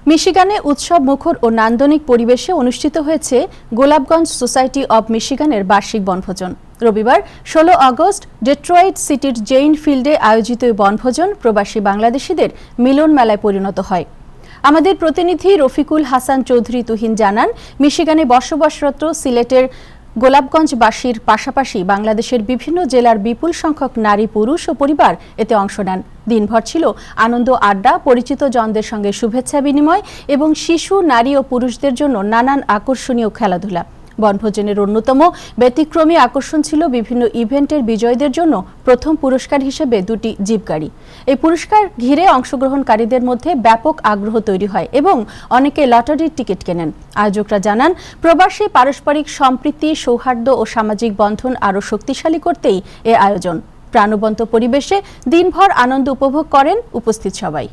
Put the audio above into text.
মিশিগানে উৎসব মুখর ও নান্দনিক পরিবেশে অনুষ্ঠিত হয়েছে গোলাপগঞ্জ সোসাইটি অব মিশিগানের বার্ষিক বনভোজন। রবিবার ১৬ আগস্ট ডেট্রয়েট সিটির জেইন ফিল্ডে আয়োজিত এই বনভোজন প্রবাসী বাংলাদেশিদের মিলন মেলায় পরিণত হয়। আমাদের প্রতিনিধি রফিকুল হাসান চৌধুরী তুহিন জানান, মিশিগানে বসবাসরত সিলেটের গোলাপগঞ্জবাসীর পাশাপাশি বাংলাদেশের বিভিন্ন জেলার বিপুল সংখ্যক নারী, পুরুষ ও পরিবার এতে অংশ নেন। দিনভর ছিল আনন্দ আড্ডা, পরিচিত জনদের সঙ্গে শুভেচ্ছা বিনিময় এবং শিশু, নারী ও পুরুষদের জন্য নানান আকর্ষণীয় খেলাধুলা। বনভোজনের অন্যতম ব্যতিক্রমী আকর্ষণ ছিল বিভিন্ন ইভেন্টের বিজয়ীদের জন্য প্রথম পুরস্কার হিসেবে দুটি জিপ গাড়ি। এই পুরস্কার ঘিরে অংশগ্রহণকারীদের মধ্যে ব্যাপক আগ্রহ তৈরি হয় এবং অনেকে লটারির টিকিট কেনেন। আয়োজকরা জানান, প্রবাসী পারস্পরিক সম্প্রীতি, সৌহার্দ্য ও সামাজিক বন্ধন আরও শক্তিশালী করতেই এ আয়োজন। প্রাণবন্ত পরিবেশে দিনভর আনন্দ উপভোগ করেন উপস্থিত সবাই।